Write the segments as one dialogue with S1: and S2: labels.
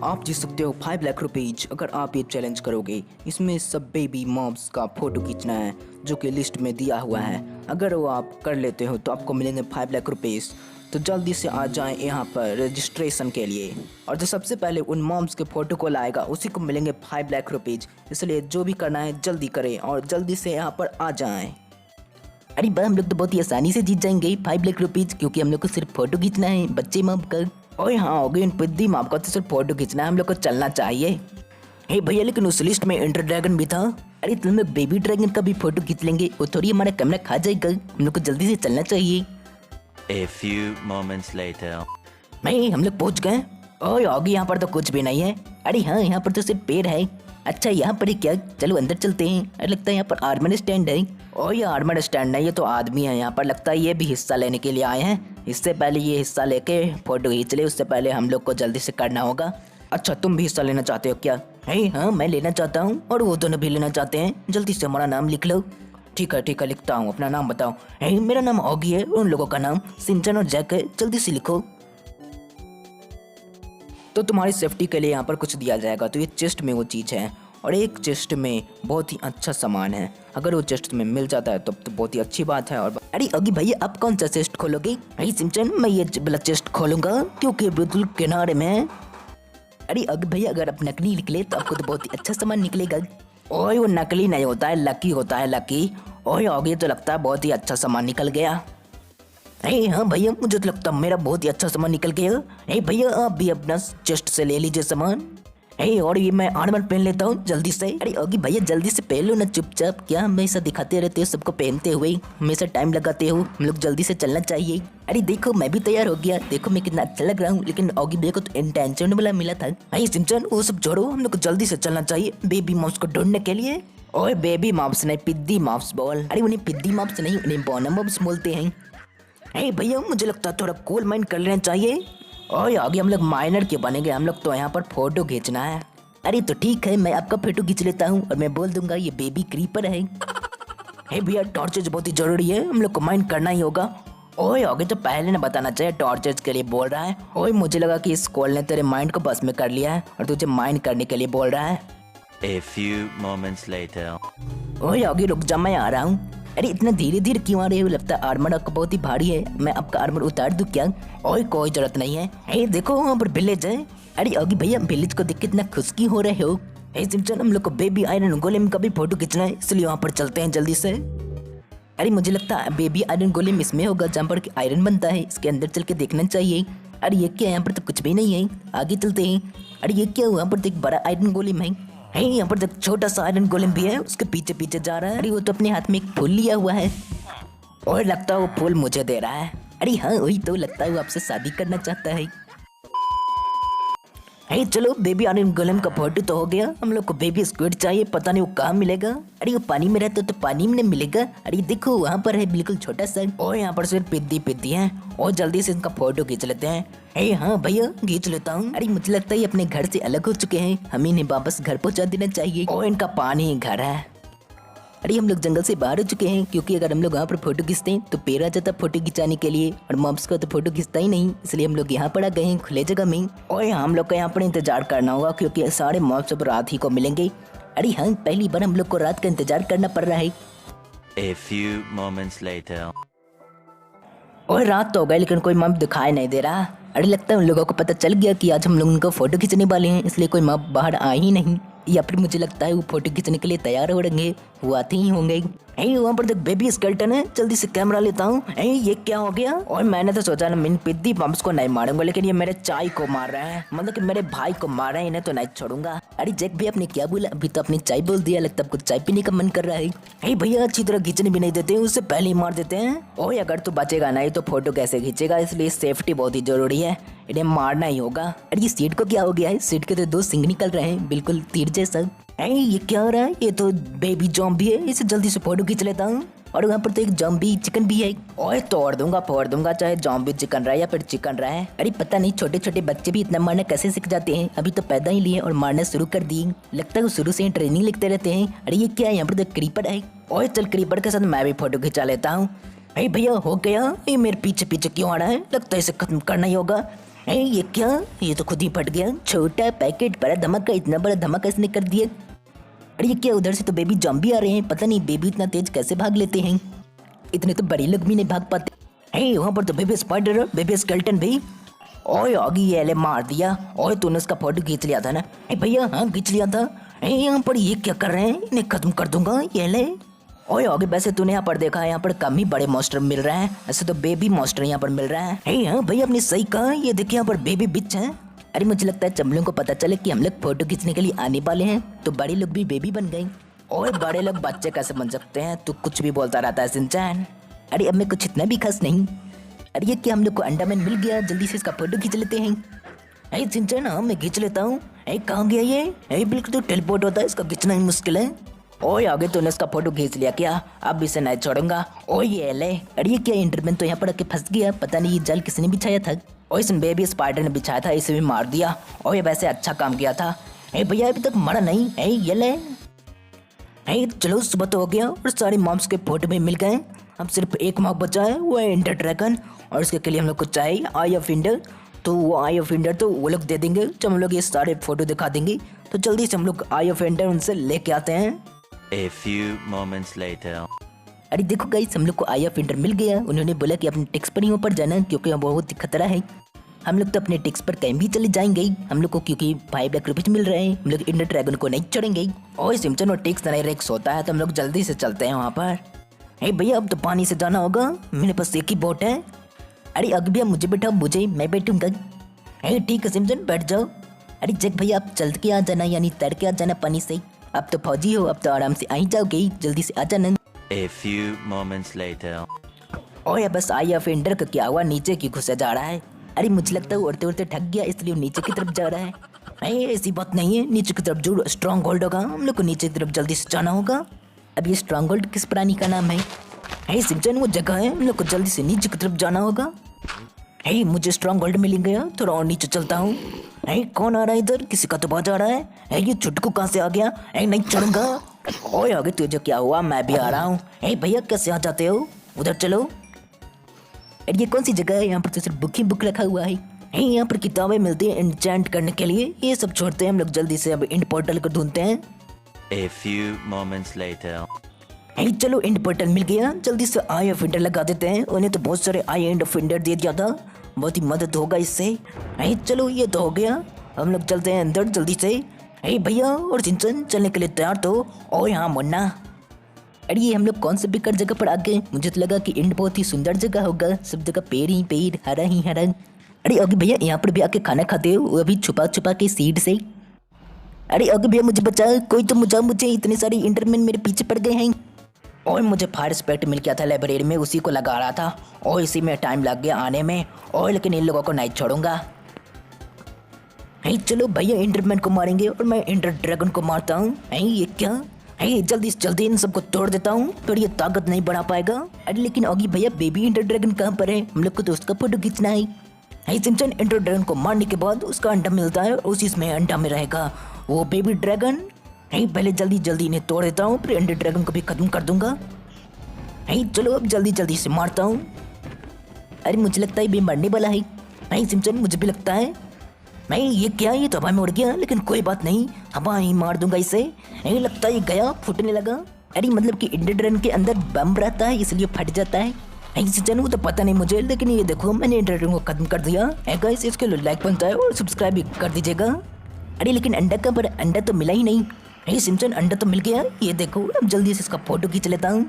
S1: आप जीत सकते हो 5 लाख रुपीज अगर आप ये चैलेंज करोगे। इसमें सब बेबी मॉम्स का फोटो खींचना है जो कि लिस्ट में दिया हुआ है। अगर वो आप कर लेते हो तो आपको मिलेंगे 5 लाख रुपीज़। तो जल्दी से आ जाएं यहाँ पर रजिस्ट्रेशन के लिए, और जो सबसे पहले उन मॉम्स के फोटो को लाएगा उसी को मिलेंगे 5 लाख रुपीज़। इसलिए जो भी करना है जल्दी करें और जल्दी से यहाँ पर आ जाएं।
S2: अरे बा हम लोग तो बहुत ही आसानी से जीत जाएंगे 5 लाख रुपीज, क्योंकि हम लोग को सिर्फ फोटो खींचना है बच्चे मॉम का।
S1: ओए हाँ होगी इन पिद्दी माँ का तो सिर्फ फोटो खींचना है, हम लोग को चलना चाहिए।
S2: हे भैया, लेकिन उस लिस्ट में इंटर ड्रैगन भी था। अरे तुम लोग बेबी ड्रैगन का भी फोटो खींच लेंगे, वो थोड़ी हमारा कैमरा खा जाएगा। हम लोग को जल्दी से चलना चाहिए।
S3: A few moments later.
S2: भाई हम लोग पहुंच गए।
S1: ओए होगी यहाँ पर तो कुछ भी नहीं है।
S2: अरे हाँ, यहाँ पर तो सिर्फ पेड़ है। अच्छा यहाँ पर ही क्या, चलो अंदर चलते हैं। अरे लगता है यहाँ पर आर्मर स्टैंड है।
S1: ओ ये आर्मर स्टैंड है, ये तो आदमी है यहाँ पर। लगता है ये भी हिस्सा लेने के लिए आए हैं। इससे पहले ये हिस्सा लेके फोटो खींच ले, उससे पहले हम लोग को जल्दी से करना होगा। अच्छा तुम भी हिस्सा लेना चाहते हो क्या?
S2: हाँ मैं लेना चाहता हूँ, और वो दोनों भी लेना चाहते हैं। जल्दी से हमारा नाम लिख लो।
S1: ठीक है लिखता हूँ। अपना नाम बताओ।
S2: मेरा नाम ऑगी है, उन लोगों का नाम सिंचन और जैक है। जल्दी से लिखो।
S1: तो तुम्हारी सेफ्टी के लिए यहाँ पर कुछ दिया जाएगा। तो ये चेस्ट में वो चीज़ है, और एक चेस्ट में बहुत ही अच्छा सामान है। अगर वो चेस्ट में मिल जाता है तब तो बहुत ही अच्छी बात है। और
S2: अरे ऑगी भैया, आप कौन सा चेस्ट खोलोगे? सिंचन, मैं ये वाला चेस्ट खोलूंगा क्योंकि बिल्कुल किनारे में है। अरे ऑगी भैया, अगर आप नकली निकले तो आपको तो बहुत ही अच्छा सामान निकलेगा।
S1: ओए वो नकली नहीं होता है, लकी होता है, लकी। ओए होगी तो लगता है बहुत ही अच्छा सामान निकल गया।
S2: हाँ भैया, मुझे तो लगता है मेरा बहुत ही अच्छा सामान निकल गया। भैया आप भी अपना चेस्ट से ले लीजिए सामान। और ये मैं आर्मर पहन लेता हूँ जल्दी से। अरे ऑगी भैया जल्दी से पहन लो ना चुपचाप, क्या हमेशा दिखाते रहते हो सबको पहनते हुए, हमेशा टाइम लगाते हो। हम लोग जल्दी से चलना चाहिए। अरे देखो मैं भी तैयार हो गया, देखो मैं कितना अच्छा लग रहा हूँ। लेकिन ऑगी भैया को तो इंटेंशन वाला मिला था।
S1: सिंचन वो सब छोड़ो, हम लोग को जल्दी से चलना चाहिए बेबी मॉम्स को ढूंढने के लिए। ओए बेबी मॉम्स नहीं, पिद्दी मॉम्स बोल।
S2: अरे उन्हें पिद्दी मॉम्स नहीं, उन्हें बोना मॉम्स बोलते हैं।
S1: भैया मुझे लगता है थोड़ा कोल माइन कर लेना चाहिए। और आगे हम लोग माइनर क्यों बनेंगे, हम लोग तो यहाँ पर फोटो खींचना है।
S2: अरे तो ठीक है, मैं आपका फोटो खींच लेता हूँ और मैं बोल दूंगा ये बेबी क्रीपर है।
S1: भैया टॉर्चेज बहुत ही जरूरी है, हम लोग को माइन करना ही होगा। ओए आगे तो पहले ना बताना चाहिए, टॉर्चेज के लिए बोल रहा है। ओए मुझे लगा कि इस कॉल ने तेरे माइंड को बस में कर लिया है और तुझे माइन करने के लिए बोल रहा है।
S3: A few moments later.
S1: ओए आगे रुक जा, मैं आ रहा हूँ।
S2: अरे इतना धीरे धीरे क्यों आ रहे हो? लगता है आर्मर आपका बहुत ही भारी है, मैं आपका आर्मर उतार दूं क्या?
S1: ओए कोई जरूरत नहीं है।
S2: देखो वहाँ पर विलेज है। अरे ऑगी भैया विलेज को देख कितना खुश की हो रहे हो।
S1: सिंचन हम लोग को बेबी आयरन गोलेम का भी फोटो खींचना है, इसलिए वहाँ पर चलते हैं जल्दी से।
S2: अरे मुझे लगता है बेबी आयरन गोलेम इसमें होगा जहाँ पर आयरन बनता है, इसके अंदर चल के देखना चाहिए। अरे ये क्या, यहाँ पर तो कुछ भी नहीं है, आगे चलते हैं। अरे ये क्या, वहाँ पर एक बड़ा आयरन गोलेम है।
S1: यहाँ पर एक छोटा सा आयरन गोलेम भी है, उसके पीछे पीछे जा रहा है।
S2: अरे वो तो अपने हाथ में एक फूल लिया हुआ है।
S1: और लगता है वो फूल मुझे दे रहा है।
S2: अरे हाँ वही तो, लगता है वो आपसे शादी करना चाहता है।
S1: चलो बेबी आयरन गोलेम का फोटो तो हो गया, हम लोग को बेबी स्क्विड चाहिए, पता नहीं वो कहाँ मिलेगा।
S2: अरे वो पानी में रहता तो पानी में मिलेगा। अरे देखो वहाँ पर है बिल्कुल छोटा सा।
S1: और यहाँ पर सिर्फ पिद्दी पिद्दी है, और जल्दी से इनका फोटो खींच लेते हैं।
S2: हाँ भैया खींच लेता हूँ। अरे मुझे लगता है ये अपने घर से अलग हो चुके हैं, हमें इन्हें वापस घर पहुँचा देना चाहिए।
S1: और इनका पानी घर है।
S2: अरे हम लोग जंगल से बाहर हो चुके हैं, क्योंकि अगर हम लोग वहाँ पर फोटो खींचते हैं तो पेड़ आ जाता फोटो खिंचाने के लिए, और मॉम्स को तो फोटो खींचता ही नहीं, इसलिए हम लोग यहाँ पर आ गए हैं खुले जगह में।
S1: और हम लोग को यहाँ पर इंतजार करना होगा क्योंकि सारे मॉम्स अब रात ही को मिलेंगे।
S2: अरे हाँ, पहली बार हम लोग को रात का इंतजार करना पड़ रहा है।
S3: A few moments later.
S1: और रात तो हो गई लेकिन कोई मॉम दिखाई नहीं दे रहा।
S2: अरे लगता है उन लोगों को पता चल गया कि आज हम लोग उनका फोटो खींचने वाले हैं, इसलिए कोई मॉम बाहर आ ही नहीं, या फिर मुझे लगता है वो फोटो खींचने के लिए तैयार हो रहेंगे, वो आते ही होंगे।
S1: वहाँ पर देख बेबी स्केलेटन है, जल्दी से कैमरा लेता हूँ। ये क्या हो गया? और मैंने तो सोचा ना मैं पिद्दी बम्स को नहीं मारूंगा, लेकिन ये मेरे चाय को मार रहे हैं, मतलब कि मेरे भाई को मार रहे हैं, इन्हें तो नहीं छोड़ूंगा।
S2: अरे जैक भैया आपने क्या बोला? अभी तो आपने चाय बोल दिया, लगता है आपको चाय पीने का मन कर रहा है।
S1: भैया अच्छी तरह खींचने भी नहीं देते, उससे पहले ही मार देते हैं। और अगर तू बचेगा नहीं तो फोटो कैसे खींचेगा, इसलिए सेफ्टी बहुत ही जरूरी है, इन्हें मारना ही होगा।
S2: अरे ये सीट को क्या हो गया है? सीट के तो 2 सिंग निकल रहे हैं, बिल्कुल तीर जैसा।
S1: ये क्या हो रहा है? ये तो बेबी जॉम्बी है, इसे जल्दी से फोटो खींच लेता हूँ।
S2: और वहाँ पर तो एक जॉम्बी चिकन भी है।
S1: ओए तोड़ दूंगा, चाहे जॉम्बी चिकन रहा है या फिर चिकन रहा है।
S2: अरे पता नहीं छोटे छोटे बच्चे भी इतना मारना कैसे सीख जाते हैं, अभी तो पैदा ही लिए और मारना शुरू कर दिए, लगता है वो शुरू से ही ट्रेनिंग लिखते रहते हैं। अरे ये क्या है, यहाँ पर तो क्रीपर है।
S1: ओए चल क्रीपर के साथ मैं भी फोटो खिंचा लेता हूँ। भैया हो गया, ये मेरे पीछे पीछे क्यों आ रहा है? लगता है इसे खत्म करना ही होगा।
S2: ये क्या, ये तो खुद ही फट गया। छोटा पैकेट बड़ा धमाका, इतना बड़ा धमाका इसने कर दिया। अरे ये क्या, उधर से तो बेबी जॉम्बी आ रहे हैं। पता नहीं बेबी इतना तेज कैसे भाग लेते हैं, इतने तो बड़े लोग भी नहीं भाग पाते। वहाँ पर तो बेबी स्पाइडर, बेबी स्केलेटन भी। ओए आगे ये ले मार दिया। ओए तूने उसका फोटो खींच लिया था ना? भैया हाँ खींच लिया था। यहाँ पर ये क्या कर रहे हैं, इन्हें खत्म कर दूंगा ये ले। ओए आगे वैसे तूने यहाँ पर देखा, यहाँ पर कम ही बड़े मॉन्स्टर मिल रहे हैं, ऐसे तो बेबी मॉन्स्टर यहाँ पर मिल रहा है। हाँ भैया आपने सही कहा, ये देखिए यहाँ पर बेबी बिच है। अरे मुझे लगता है चमलों को पता चले कि हम लोग फोटो खींचने के लिए आने वाले हैं, तो बड़े लोग भी बेबी बन गए। और बड़े लोग बच्चे कैसे बन सकते हैं, तू कुछ भी बोलता रहता है सिंचैन। अरे अब मैं कुछ इतना भी खास नहीं। अरे ये क्या, हम लोग को अंडामैन मिल गया, जल्दी से इसका फोटो खींच लेते हैं। अरे सिंचैन हाँ मैं खींच लेता हूँ। कहाँ गया ये? बिल्कुल तो टेलीपोर्ट होता है, इसका खींचना ही मुश्किल है। ओए आगे तूने इसका फोटो खींच लिया क्या? अब इसे नहीं छोड़ूंगा। ओ ये ले। अरे ये क्या, इंटरमैन तो यहाँ पर आके फंस गया, पता नहीं ये जाल किसने बिछाया था। और इस बेबी स्पाइडर ने बिछाया था, इसे भी मार दिया। और ये वैसे अच्छा काम किया था। भैया अभी तक मरा नहीं। ये ले। चलो सुबह तो हो गया और सारे मॉब्स के फोटो भी मिल गए। अब सिर्फ एक मॉब बचा है, वो है इंडर ड्रैगन। और इसके लिए हम लोग को चाहिए आई ऑफ इंडर। तो वो आई ऑफ इंडर तो वो लोग दे देंगे जब हम लोग ये सारे फोटो दिखा देंगे। तो जल्दी से हम लोग आई ऑफ इंडर उनसे लेके आते हैं।
S3: A few moments later.
S2: अरे देखो गाइस, हम लोग को आई ऑफ इंडर मिल गया। उन्होंने बोला कि अपने टिक्स पर ही ऊपर जाना, क्योंकि यहाँ बहुत ही खतरा है। हम लोग तो अपने टिक्स पर कहीं भी चले जाएंगे हम लोग को, क्योंकि 5 लाख रुपये मिल रहे हैं। हम लोग इंडर ड्रैगन को नहीं छोड़ेंगे। और सिमचन और टिक्स नहीं रिक्स होता है, तो हम लोग जल्दी से चलते हैं वहाँ पर। भैया अब तो पानी से जाना होगा, मेरे पास एक ही बोट है। अरे अगर भैया मुझे बैठा, मुझे मैं बैठूंगा। ठीक है सिमचन बैठ जाओ। अरे जग भैया आप चल के आ जाना, यानी तैर के आ जाना पानी से। अब तो फौजी हो, अब तो आराम से आ ही जाओगे, जल्दी से आ जाना।
S3: A few moments later.
S2: और ये बस आई ऑफ इंडर का क्या हुआ, नीचे क्यों घुसा जा रहा है? अरे मुझे लगता है उड़ते उड़ते थक गया, इसलिए वो नीचे की तरफ जा रहा है। ऐसी बात नहीं है, नीचे की तरफ जो स्ट्रॉन्ग होल्ड होगा हम लोग को नीचे की तरफ जल्दी से जाना होगा। अब ये स्ट्रॉन्ग होल्ड किस प्राणी का नाम है? सिंचन वो जगह है, हम लोग को जल्दी से नीचे की तरफ जाना होगा। मुझे स्ट्रॉन्ग होल्ड मिल गया, थोड़ा और नीचे चलता हूँ। कौन आ रहा है इधर? किसी का तो आवाज आ रहा है। ये छुटकू कहाँ से आ गया? नहीं चढ़ूंगा। ओए आगे तुझे क्या हुआ, मैं भी आ रहा हूँ। भैया कैसे आ जाते हो, उधर चलो। अरे ये कौन सी जगह है? यहाँ पर तो सिर्फ बुक ही बुक रखा हुआ है। यहाँ पर किताबें मिलती हैं एन्चेंट करने के लिए। ये सब छोड़ते हैं हम लोग, जल्दी से अब इंड पोर्टल को ढूंढते हैं।
S3: A few moments later.
S2: चलो इंड पोर्टल मिल गया, जल्दी से आई ऑफ इंडर लगा देते हैं। उन्हें तो बहुत सारे आई एंड ऑफ इंडर दे दिया था, बहुत ही मदद होगा इससे। चलो ये तो हो गया, हम लोग चलते हैं अंदर जल्दी से। भैया और सिंचन चलने के लिए तैयार तो? ओ यहाँ मुन्ना। अरे ये हम लोग कौन से बेकार जगह पर आ गए? मुझे तो लगा कि इंड बहुत ही सुंदर जगह होगा, सब जगह पेड़ ही पेड़, हरा ही हरा। अरे अगे भैया यहाँ पर भी आके खाना खाते हो, वो भी छुपा छुपा के सीड से। अरे अगे भैया मुझे बचा, कोई तो मुझे इतने सारे इंटरमैन मेरे पीछे पड़ गए हैं। और मुझे फायर स्पेक्ट मिल गया था लाइब्रेरी में, उसी को लगा रहा था और इसी में टाइम लग गया आने में। और लेकिन इन लोगों को नहीं छोड़ूंगा। चलो भैया इंटरमैन को मारेंगे और मैं इंडर ड्रैगन को मारता हूँ। ये क्या? जल्दी से जल्दी इन सबको तोड़ देता हूँ, फिर ये ताकत नहीं बढ़ा पाएगा। अरे लेकिन अगी भैया बेबी इंडर ड्रैगन कहाँ पर है? हम लोग को तो उसका फोटो खींचना है। सिंचन इंडर ड्रैगन को मारने के बाद उसका अंडा मिलता है, और उसी में अंडा में रहेगा वो बेबी ड्रैगन। पहले जल्दी जल्दी इन्हें तोड़ देता हूँ, फिर इंडर ड्रैगन को भी खत्म कर दूंगा। चलो अब जल्दी जल्दी से मारता हूँ। अरे मुझे लगता है ये मरने वाला है। सिंचन मुझे भी लगता है। ये क्या, ये तो हवा में उड़ गया, लेकिन कोई बात नहीं, हवा ही मार दूंगा इसे। लगता है ये गया, फूटने लगा। अरे मतलब कि इंडर ड्रैगन के अंदर बम रहता है, इसलिए फट जाता है। सिंचन वो तो पता नहीं मुझे, लेकिन ये देखो मैंने इंडर ड्रैगन को खत्म कर दिया। गाइस इसके लिए लाइक बनता है और सब्सक्राइब भी कर दीजिएगा। अरे लेकिन अंडा का पर अंडा तो मिला ही नहीं। सिंचन अंडा तो मिल गया, ये देखो। अब जल्दी से इसका फोटो खींच लेता हूँ।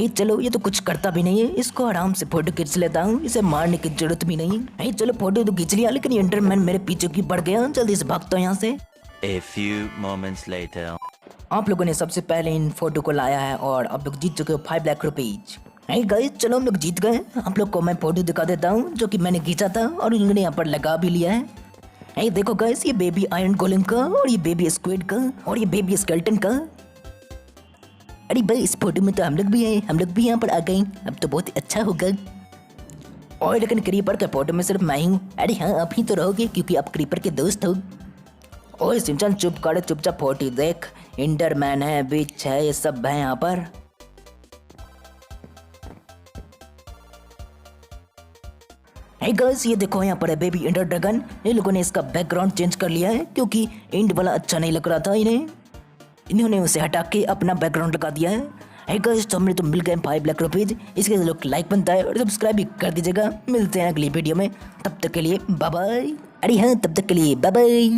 S2: चलो ये तो कुछ करता भी नहीं है, इसको आराम से फोटो खींच लेता हूँ, इसे मारने की जरूरत भी नहीं। चलो फोटो तो खींच लिया, लेकिन इंटरमैन मेरे पीछे की पड़ गया, जल्दी से भागता हूँ यहाँ से।
S3: A few moments later.
S1: आप लोगों ने सबसे पहले इन फोटो को लाया है और आप लोग जीत चुके हो 5 लाख रुपीज।
S2: गाइस चलो हम लोग जीत गए। आप लोग को मैं फोटो दिखा देता हूँ जो कि मैंने खींचा था, और उन्होंने यहाँ पर लगा भी लिया है। देखो गाइस, ये बेबी आयरन गोलेम का, और ये बेबी स्क्विड का, और ये बेबी स्केलेटन का। अरे भाई इस फोटो में तो हम लोग भी हैं, हम लोग भी यहाँ पर आ गए, अब तो बहुत ही अच्छा होगा। और लेकिन क्रीपर के फोटो में सिर्फ मैं ही हूँ। अरे हाँ आप ही तो रहोगे, क्योंकि आप क्रीपर के दोस्त हो।
S1: ओए सिंचन चुप कर, चुपचाप फोटो देख। इंडरमैन है, बिच है, ये सब है यहाँ पर।
S2: हे गाइस ये देखो यहाँ पर है बेबी एंडर ड्रैगन। इन लोगों ने इसका बैकग्राउंड चेंज कर लिया है क्योंकि एंड वाला अच्छा नहीं लग रहा था इन्हें, इन्होंने उसे हटा के अपना बैकग्राउंड लगा दिया है। हे गाइस तो हमने तो मिल गए 5 लाख रुपीज। इसके लिए लोग लाइक बनता है और सब्सक्राइब भी कर दीजिएगा। मिलते हैं अगली वीडियो में, तब तक के लिए बाय बाय। अरे हाँ तब तक के लिए बाय बाय।